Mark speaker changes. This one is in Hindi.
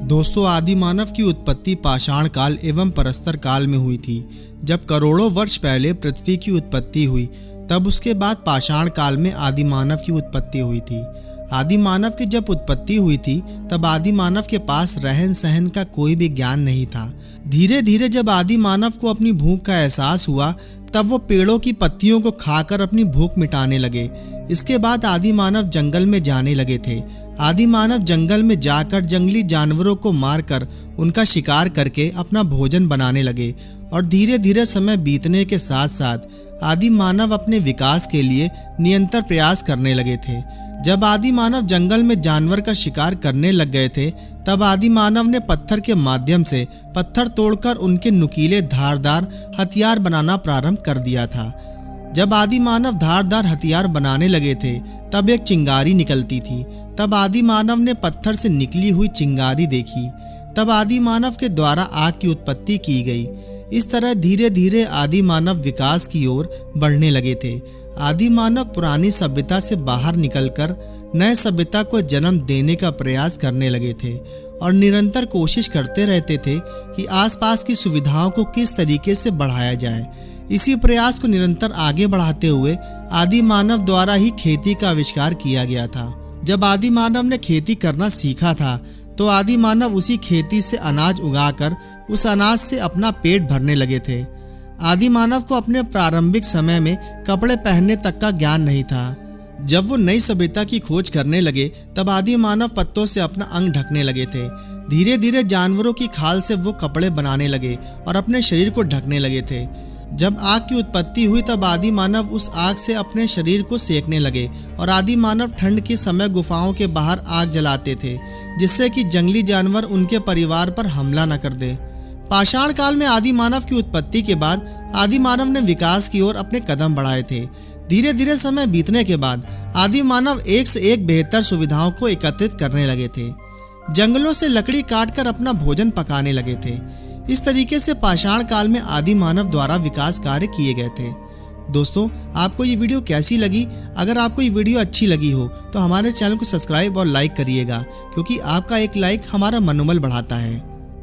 Speaker 1: दोस्तों, आदि मानव की उत्पत्ति पाषाण काल एवं परस्तर काल में हुई थी। जब करोड़ों वर्ष पहले पृथ्वी की उत्पत्ति हुई, तब उसके बाद पाषाण काल में आदि मानव की उत्पत्ति हुई थी। आदि मानव की जब उत्पत्ति हुई थी, तब आदि मानव के पास रहन सहन का कोई भी ज्ञान नहीं था। धीरे धीरे जब आदि मानव को अपनी भूख का एहसास हुआ, तब वो पेड़ों की पत्तियों को खाकर अपनी भूख मिटाने लगे। इसके बाद आदि मानव जंगल में जाने लगे थे। आदि मानव जंगल में जाकर जंगली जानवरों को मारकर उनका शिकार करके अपना भोजन बनाने लगे और धीरे धीरे समय बीतने के साथ साथ आदि मानव अपने विकास के लिए निरंतर प्रयास करने लगे थे। जब आदि मानव जंगल में जानवर का शिकार करने लग गए थे, तब आदि मानव ने पत्थर के माध्यम से पत्थर तोड़कर उनके नुकीले धारदार हथियार बनाना प्रारंभ कर दिया था। जब आदि मानव धारदार हथियार बनाने लगे थे, तब एक चिंगारी निकलती थी। तब आदि मानव ने पत्थर से निकली हुई चिंगारी देखी। तब आदि मानव के द्वारा आग की उत्पत्ति की गई। इस तरह धीरे धीरे आदि मानव विकास की ओर बढ़ने लगे थे। आदि मानव पुरानी सभ्यता से बाहर निकलकर नए सभ्यता को जन्म देने का प्रयास करने लगे थे और निरंतर कोशिश करते रहते थे कि आसपास की सुविधाओं को किस तरीके से बढ़ाया जाए। इसी प्रयास को निरंतर आगे बढ़ाते हुए आदि मानव द्वारा ही खेती का आविष्कार किया गया था। जब आदि मानव ने खेती करना सीखा था, तो आदि मानव उसी खेती से अनाज उगाकर उस अनाज से अपना पेट भरने लगे थे। आदि मानव को अपने प्रारंभिक समय में कपड़े पहनने तक का ज्ञान नहीं था। जब वो नई सभ्यता की खोज करने लगे, तब आदि मानव पत्तों से अपना अंग ढकने लगे थे। धीरे धीरे जानवरों की खाल से वो कपड़े बनाने लगे और अपने शरीर को ढकने लगे थे। जब आग की उत्पत्ति हुई, तब आदि मानव उस आग से अपने शरीर को सेकने लगे और आदि मानव ठंड के समय गुफाओं के बाहर आग जलाते थे, जिससे कि जंगली जानवर उनके परिवार पर हमला न कर दे। पाषाण काल में आदि मानव की उत्पत्ति के बाद आदि मानव ने विकास की ओर अपने कदम बढ़ाए थे। धीरे धीरे समय बीतने के बाद आदि मानव एक से एक बेहतर सुविधाओं को एकत्रित करने लगे थे। जंगलों से लकड़ी काटकर अपना भोजन पकाने लगे थे। इस तरीके से पाषाण काल में आदि मानव द्वारा विकास कार्य किए गए थे। दोस्तों, आपको ये वीडियो कैसी लगी? अगर आपको ये वीडियो अच्छी लगी हो तो हमारे चैनल को सब्सक्राइब और लाइक करिएगा, क्योंकि आपका एक लाइक हमारा मनोबल बढ़ाता है।